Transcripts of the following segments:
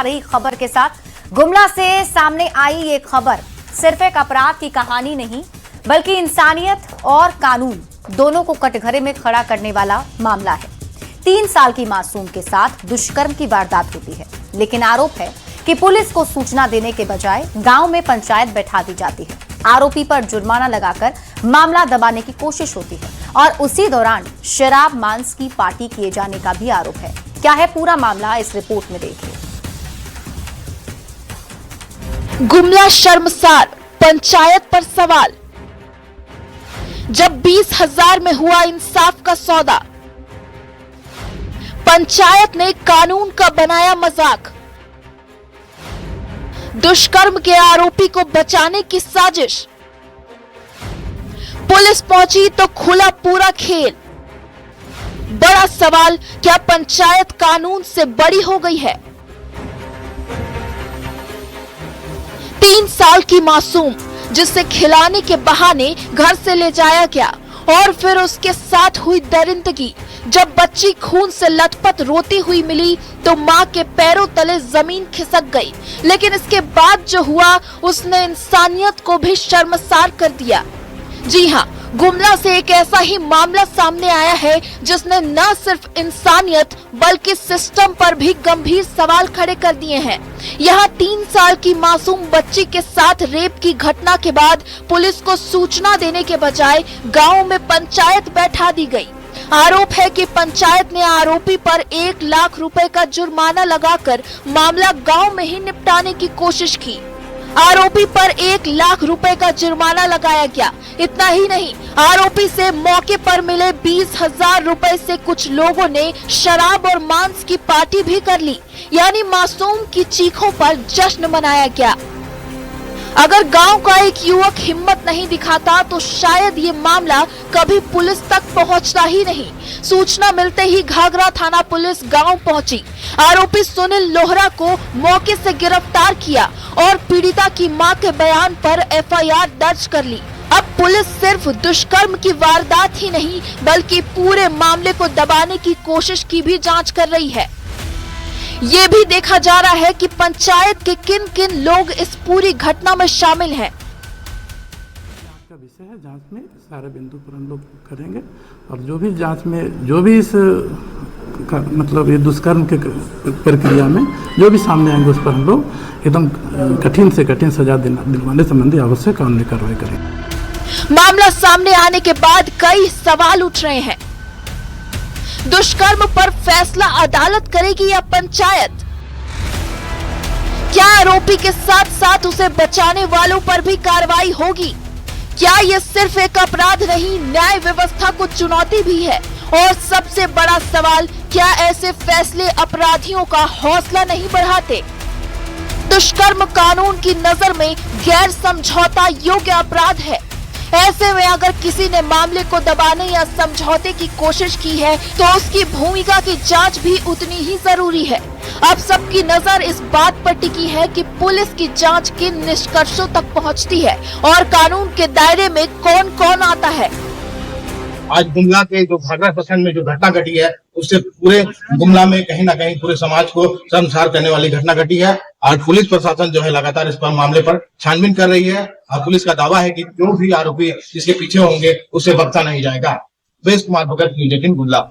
रही खबर के साथ गुमला से सामने आई ये खबर सिर्फ एक अपराध की कहानी नहीं बल्कि इंसानियत और कानून दोनों को कटघरे में खड़ा करने वाला मामला है। 3 साल की मासूम के साथ दुष्कर्म की वारदात होती है, लेकिन आरोप है कि पुलिस को सूचना देने के बजाय गांव में पंचायत बैठा दी जाती है। आरोपी पर जुर्माना लगाकर मामला दबाने की कोशिश होती है और उसी दौरान शराब मांस की पार्टी किए जाने का भी आरोप है। क्या है पूरा मामला, इस रिपोर्ट में देखिए। गुमला शर्मसार, पंचायत पर सवाल। जब 20,000 में हुआ इंसाफ का सौदा, पंचायत ने कानून का बनाया मजाक। दुष्कर्म के आरोपी को बचाने की साजिश, पुलिस पहुंची तो खुला पूरा खेल। बड़ा सवाल, क्या पंचायत कानून से बड़ी हो गई है? 3 साल की मासूम जिसे खिलाने के बहाने घर से ले जाया गया और फिर उसके साथ हुई दरिंदगी। जब बच्ची खून से लथपथ रोती हुई मिली तो मां के पैरों तले जमीन खिसक गई, लेकिन इसके बाद जो हुआ उसने इंसानियत को भी शर्मसार कर दिया। जी हां, गुमला से एक ऐसा ही मामला सामने आया है जिसने न सिर्फ इंसानियत बल्कि सिस्टम पर भी गंभीर सवाल खड़े कर दिए हैं। यहाँ 3 साल की मासूम बच्ची के साथ रेप की घटना के बाद पुलिस को सूचना देने के बजाय गांव में पंचायत बैठा दी गई। आरोप है कि पंचायत ने आरोपी पर 1 लाख रुपए का जुर्माना लगाकर मामला गांव में ही निपटाने की कोशिश की। आरोपी पर 1 लाख रुपए का जुर्माना लगाया गया। इतना ही नहीं, आरोपी से मौके पर मिले 20,000 रुपए से कुछ लोगों ने शराब और मांस की पार्टी भी कर ली, यानी मासूम की चीखों पर जश्न मनाया गया। अगर गांव का एक युवक हिम्मत नहीं दिखाता तो शायद ये मामला कभी पुलिस तक पहुंचता ही नहीं। सूचना मिलते ही घाघरा थाना पुलिस गांव पहुंची। आरोपी सुनील लोहरा को मौके से गिरफ्तार किया और पीड़िता की मां के बयान पर एफआईआर दर्ज कर ली। अब पुलिस सिर्फ दुष्कर्म की वारदात ही नहीं बल्कि पूरे मामले को दबाने की कोशिश की भी जांच कर रही है। ये भी देखा जा रहा है कि पंचायत के किन किन लोग इस पूरी घटना में शामिल हैं। का विषय है, जांच में सारे बिंदु पर हम लोग करेंगे और जो भी जांच में जो भी इस मतलब ये दुष्कर्म के प्रक्रिया में जो भी सामने आएंगे उस पर हम लोग एकदम कठिन से कठिन सजा दिलवाने संबंधी आवश्यक कानूनी कार्रवाई करेंगे। मामला सामने आने के बाद कई सवाल उठ रहे हैं। दुष्कर्म पर फैसला अदालत करेगी या पंचायत? क्या आरोपी के साथ साथ उसे बचाने वालों पर भी कार्रवाई होगी? क्या ये सिर्फ एक अपराध नहीं, न्याय व्यवस्था को चुनौती भी है? और सबसे बड़ा सवाल, क्या ऐसे फैसले अपराधियों का हौसला नहीं बढ़ाते? दुष्कर्म कानून की नजर में गैर समझौता योग्य अपराध है। ऐसे में अगर किसी ने मामले को दबाने या समझौते की कोशिश की है तो उसकी भूमिका की जांच भी उतनी ही जरूरी है। अब सबकी नजर इस बात पर टिकी है कि पुलिस की जांच किन निष्कर्षों तक पहुंचती है और कानून के दायरे में कौन कौन आता है। आज गुमला के जो घाघरा प्रखंड में जो घटना घटी है उससे पूरे गुमला में कहीं ना कहीं पूरे समाज को शर्मसार करने वाली घटना घटी है। और पुलिस प्रशासन जो है लगातार इस पर मामले पर छानबीन कर रही है और पुलिस का दावा है कि जो भी आरोपी इसके पीछे होंगे उसे बख्शा नहीं जाएगा। वेश कुमार भगत, न्यूज़ 18 गुमला।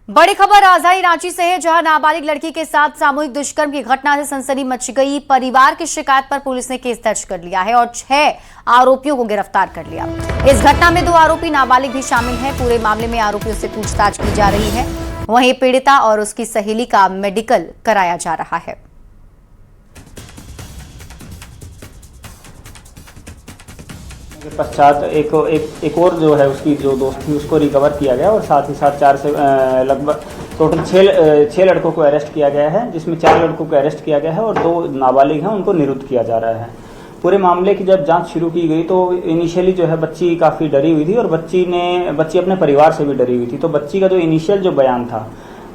बड़ी खबर राजधानी रांची से है, जहां नाबालिग लड़की के साथ सामूहिक दुष्कर्म की घटना से सनसनी मच गई। परिवार की शिकायत पर पुलिस ने केस दर्ज कर लिया है और 6 आरोपियों को गिरफ्तार कर लिया। इस घटना में 2 आरोपी नाबालिग भी शामिल हैं। पूरे मामले में आरोपियों से पूछताछ की जा रही है। वहीं पीड़िता और उसकी सहेली का मेडिकल कराया जा रहा है। के पश्चात एक और जो है उसकी जो दोस्त थी उसको रिकवर किया गया और साथ ही साथ 4 से लगभग टोटल 6 लड़कों को अरेस्ट किया गया है, जिसमें 4 लड़कों को अरेस्ट किया गया है और 2 नाबालिग हैं उनको निरुद्ध किया जा रहा है। पूरे मामले की जब जांच शुरू की गई तो इनिशियली जो है बच्ची काफ़ी डरी हुई थी और बच्ची अपने परिवार से भी डरी हुई थी। तो बच्ची का जो इनिशियल जो बयान था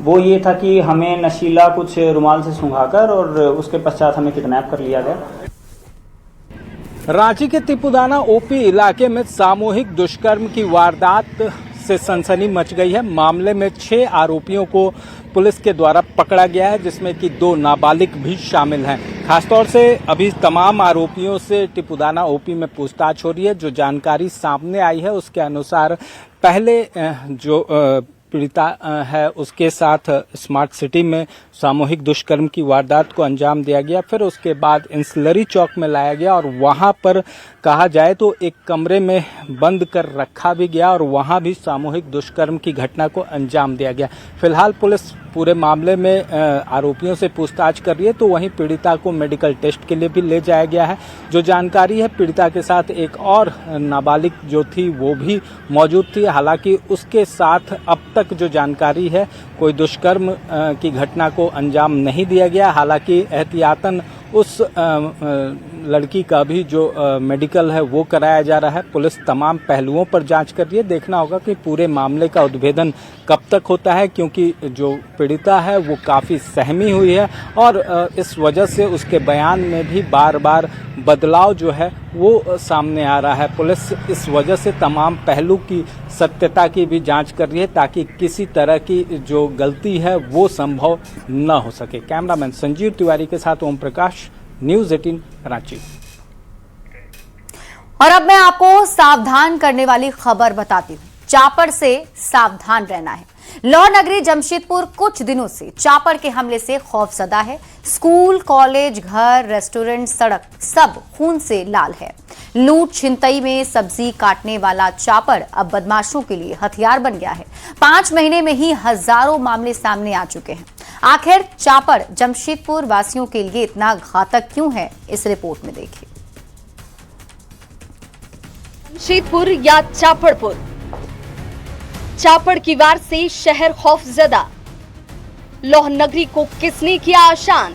वो ये था कि हमें नशीला कुछ रुमाल से सूंघाकर और उसके पश्चात हमें किडनैप कर लिया गया। रांची के तिपुदाना ओपी इलाके में सामूहिक दुष्कर्म की वारदात से सनसनी मच गई है। मामले में 6 आरोपियों को पुलिस के द्वारा पकड़ा गया है, जिसमें कि 2 नाबालिग भी शामिल हैं। खासतौर से अभी तमाम आरोपियों से टिपुदाना ओपी में पूछताछ हो रही है। जो जानकारी सामने आई है उसके अनुसार पहले जो पीड़िता है उसके साथ स्मार्ट सिटी में सामूहिक दुष्कर्म की वारदात को अंजाम दिया गया। फिर उसके बाद इंसलरी चौक में लाया गया और वहां पर कहा जाए तो एक कमरे में बंद कर रखा भी गया और वहां भी सामूहिक दुष्कर्म की घटना को अंजाम दिया गया। फिलहाल पुलिस पूरे मामले में आरोपियों से पूछताछ कर रही है, तो वहीं पीड़िता को मेडिकल टेस्ट के लिए भी ले जाया गया है। जो जानकारी है, पीड़िता के साथ एक और नाबालिग जो थी वो भी मौजूद थी। हालांकि उसके साथ अब तक जो जानकारी है कोई दुष्कर्म की घटना को अंजाम नहीं दिया गया। हालांकि एहतियातन उस लड़की का भी जो मेडिकल है वो कराया जा रहा है। पुलिस तमाम पहलुओं पर जांच कर रही है। देखना होगा कि पूरे मामले का उद्भेदन कब तक होता है, क्योंकि जो पीड़िता है वो काफ़ी सहमी हुई है और इस वजह से उसके बयान में भी बार बार बदलाव जो है वो सामने आ रहा है। पुलिस इस वजह से तमाम पहलू की सत्यता की भी जांच कर रही है ताकि किसी तरह की जो गलती है वो संभव न हो सके। कैमरामैन संजीव तिवारी के साथ ओम प्रकाश, न्यूज़ 18 रांची। और अब मैं आपको सावधान करने वाली खबर बताती हूँ। चापड़ से सावधान रहना है। लौह नगरी जमशेदपुर कुछ दिनों से चापड़ के हमले से खौफजदा है। स्कूल, कॉलेज, घर, रेस्टोरेंट, सड़क सब खून से लाल है। लूट छिनतई में सब्जी काटने वाला चापड़ अब बदमाशों के लिए हथियार बन गया है। 5 महीने में ही हजारों मामले सामने आ चुके हैं। आखिर चापड़ जमशेदपुर वासियों के लिए इतना घातक क्यों है, इस रिपोर्ट में देखिए। जमशेदपुर या चापड़पुर, चापड़ की वार से शहर खौफजदा। लौह नगरी को किसने किया आसान?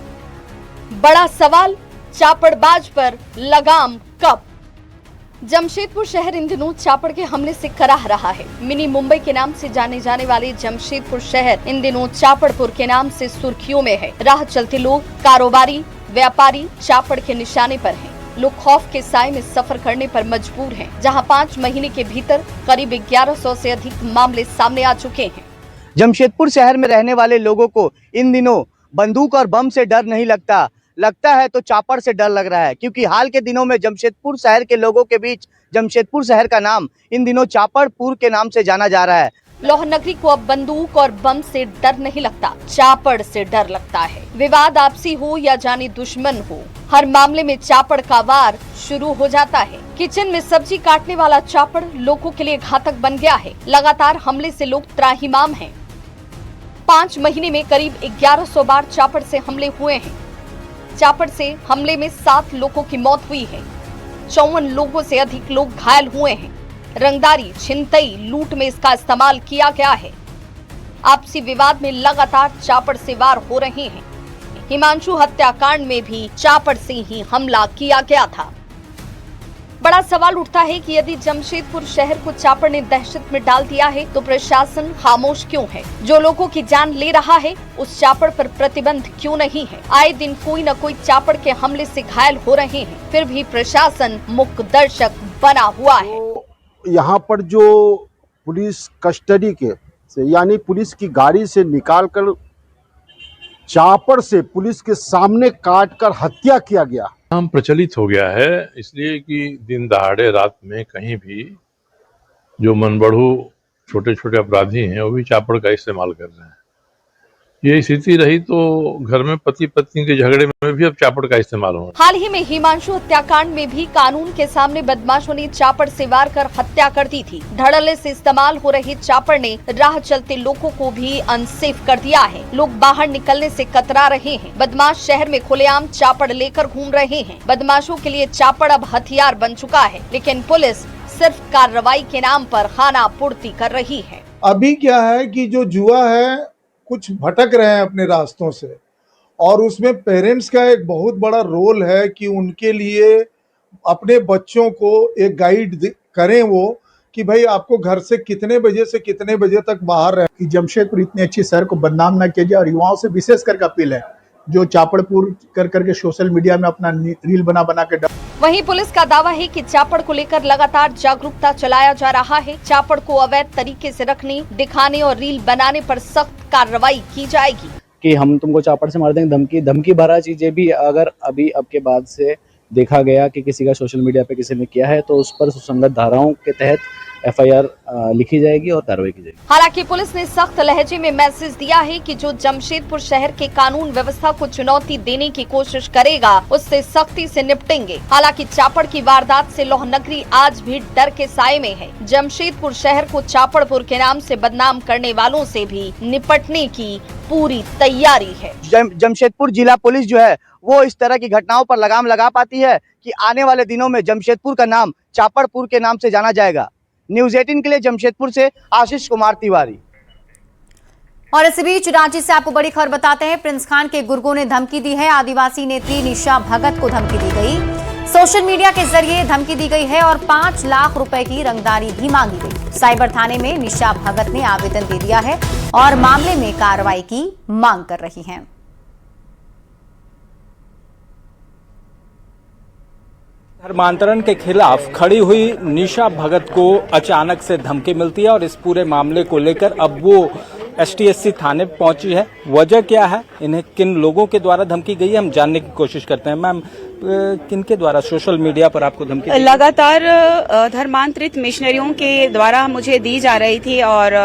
बड़ा सवाल, चापड़बाज पर लगाम कब? जमशेदपुर शहर इन दिनों चापड़ के हमले से कराह रहा है। मिनी मुंबई के नाम से जाने जाने वाले जमशेदपुर शहर इन दिनों चापड़पुर के नाम से सुर्खियों में है। राह चलते लोग, कारोबारी, व्यापारी चापड़ के निशाने पर हैं। लोग खौफ के साए में सफर करने पर मजबूर हैं, जहां 5 महीने के भीतर करीब 1100 से अधिक मामले सामने आ चुके हैं। जमशेदपुर शहर में रहने वाले लोगों को इन दिनों बंदूक और बम से डर नहीं लगता है तो चापड़ से डर लग रहा है, क्योंकि हाल के दिनों में जमशेदपुर शहर के लोगों के बीच जमशेदपुर शहर का नाम इन दिनों चापड़पुर के नाम से जाना जा रहा है। लौह नगरी को अब बंदूक और बम से डर नहीं लगता, चापड़ से डर लगता है। विवाद आपसी हो या जानी दुश्मन हो, हर मामले में चापड़ का वार शुरू हो जाता है। किचन में सब्जी काटने वाला चापड़ लोगों के लिए घातक बन गया है। लगातार हमले से लोग त्राहिमाम हैं। 5 महीने में करीब 1100 बार चापड़ से हमले हुए हैं। चापड़ से हमले में 7 लोगों की मौत हुई है। 54 लोगों से अधिक लोग घायल हुए हैं। रंगदारी, छिनतई, लूट में इसका इस्तेमाल किया गया है। आपसी विवाद में लगातार चापड़ से वार हो रहे हैं। हिमांशु हत्याकांड में भी चापड़ से ही हमला किया गया था। बड़ा सवाल उठता है कि यदि जमशेदपुर शहर को चापड़ ने दहशत में डाल दिया है तो प्रशासन खामोश क्यों है? जो लोगों की जान ले रहा है उस चापड़ पर प्रतिबंध क्यों नहीं है? आए दिन कोई न कोई चापड़ के हमले से घायल हो रहे हैं, फिर भी प्रशासन मूक दर्शक बना हुआ है। यहाँ पर जो पुलिस कस्टडी के से यानी पुलिस की गाड़ी से निकालकर चापड़ से पुलिस के सामने काटकर हत्या किया गया, हम प्रचलित हो गया है, इसलिए कि दिन दहाड़े रात में कहीं भी जो मनबढ़ू छोटे छोटे अपराधी हैं वो भी चापड़ का इस्तेमाल कर रहे हैं। ये स्थिति रही तो घर में पति पत्नी के झगड़े में भी अब चापड़ का इस्तेमाल होगा। हाल ही में हिमांशु हत्याकांड में भी कानून के सामने बदमाशों ने चापड़ से वार कर हत्या कर दी थी। धड़ल्ले से इस्तेमाल हो रही चापड़ ने राह चलते लोगों को भी अनसेफ कर दिया है। लोग बाहर निकलने से कतरा रहे हैं। बदमाश शहर में खुलेआम चापड़ लेकर घूम रहे हैं। बदमाशों के लिए चापड़ अब हथियार बन चुका है, लेकिन पुलिस सिर्फ कार्रवाई के नाम पर खाना पूर्ति कर रही है। अभी क्या है कि जो जुआ है कुछ भटक रहे हैं अपने रास्तों से, और उसमें पेरेंट्स का एक बहुत बड़ा रोल है कि उनके लिए अपने बच्चों को एक गाइड करें वो कि भाई आपको घर से कितने बजे से कितने बजे तक बाहर रहे। कि जमशेदपुर इतने अच्छी शहर को बदनाम ना किया जाए, और युवाओं से विशेष करके अपील है जो चापड़पुर कर करके सोशल मीडिया में अपना रील बना के वहीं पुलिस का दावा है कि चापड़ को लेकर लगातार जागरूकता चलाया जा रहा है। चापड़ को अवैध तरीके से रखने, दिखाने और रील बनाने पर सख्त कार्रवाई की जाएगी। कि हम तुमको चापड़ से मार देंगे, धमकी भरा चीजें भी अगर अभी अब के बाद से देखा गया कि किसी का सोशल मीडिया पे किसी ने किया है तो उस पर सुसंगत धाराओं के तहत FIR लिखी जाएगी और कार्रवाई की जाएगी। हालांकि पुलिस ने सख्त लहजे में मैसेज दिया है कि जो जमशेदपुर शहर के कानून व्यवस्था को चुनौती देने की कोशिश करेगा उससे सख्ती से निपटेंगे। हालांकि चापड़ की वारदात से लौहनगरी आज भी डर के साए में है। जमशेदपुर शहर को चापड़पुर के नाम से बदनाम करने वालों से भी निपटने की पूरी तैयारी है। जमशेदपुर जिला पुलिस जो है वो इस तरह की घटनाओं पर लगाम लगा पाती है कि आने वाले दिनों में जमशेदपुर का नाम चापड़पुर के नाम से जाना जाएगा। न्यूज़ 18 के लिए जमशेदपुर से आशीष कुमार तिवारी। और इस बीच रांची से आपको बड़ी खबर बताते हैं। प्रिंस खान के गुर्गों ने धमकी दी है। आदिवासी नेत्री निशा भगत को धमकी दी गई। सोशल मीडिया के जरिए धमकी दी गई है और 5 लाख रुपए की रंगदारी भी मांगी गई। साइबर थाने में निशा भगत ने आवेदन दे दिया है और मामले में कार्रवाई की मांग कर रही हैं। धर्मांतरण के खिलाफ खड़ी हुई निशा भगत को अचानक से धमकी मिलती है और इस पूरे मामले को लेकर अब वो STSC थाने पहुंची है। वजह क्या है, इन्हें किन लोगों के द्वारा धमकी गई है, हम जानने की कोशिश करते हैं। मैम, किन के द्वारा सोशल मीडिया पर आपको धमकी? लगातार धर्मांतरित मिशनरियों के द्वारा मुझे दी जा रही थी और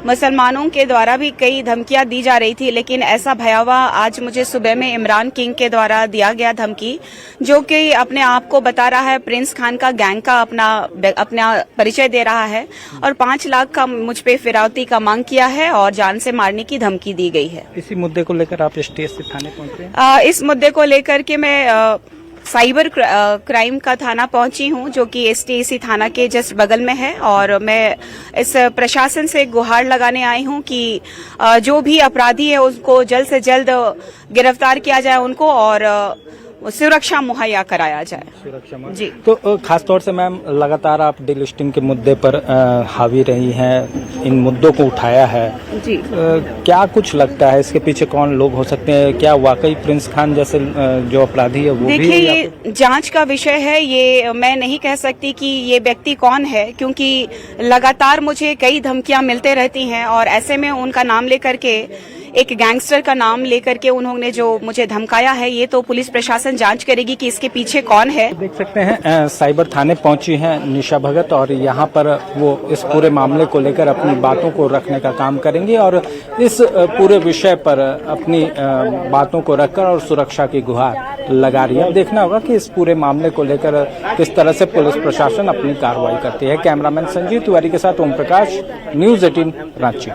मुसलमानों के द्वारा भी कई धमकियां दी जा रही थी, लेकिन ऐसा भयावह आज मुझे सुबह में इमरान किंग के द्वारा दिया गया धमकी, जो कि अपने आप को बता रहा है प्रिंस खान का गैंग का अपना परिचय दे रहा है और 5 लाख का मुझ पे फिरौती का मांग किया है और जान से मारने की धमकी दी गई है। इसी मुद्दे को लेकर आप STSC थाने पहुंचे? इस मुद्दे को लेकर के मैं साइबर क्राइम का थाना पहुंची हूं, जो कि STSC थाना के जस्ट बगल में है और मैं इस प्रशासन से गुहार लगाने आई हूं कि जो भी अपराधी है उसको जल्द से जल्द गिरफ्तार किया जाए उनको और सुरक्षा मुहैया कराया जाए। सुरक्षा जी। तो खासतौर से मैम, लगातार आप डीलिस्टिंग के मुद्दे पर हावी रही हैं, इन मुद्दों को उठाया है जी। क्या कुछ लगता है इसके पीछे कौन लोग हो सकते हैं? क्या वाकई प्रिंस खान जैसे जो अपराधी है वो भी? देखिए, ये जांच का विषय है। ये मैं नहीं कह सकती कि ये व्यक्ति कौन है, क्योंकि लगातार मुझे कई धमकियां मिलते रहती हैं और ऐसे में उनका नाम लेकर के, एक गैंगस्टर का नाम लेकर के उन्होंने जो मुझे धमकाया है, ये तो पुलिस प्रशासन जांच करेगी कि इसके पीछे कौन है। देख सकते हैं साइबर थाने पहुंची हैं निशा भगत और यहाँ पर वो इस पूरे मामले को लेकर अपनी बातों को रखने का काम करेंगी और इस पूरे विषय पर अपनी बातों को रखकर और सुरक्षा की गुहार लगा रही है। देखना होगा कि इस पूरे मामले को लेकर किस तरह से पुलिस प्रशासन अपनी कार्रवाई करती है। कैमरामैन संजीव तिवारी के साथ ओम प्रकाश, न्यूज़ 18 रांची।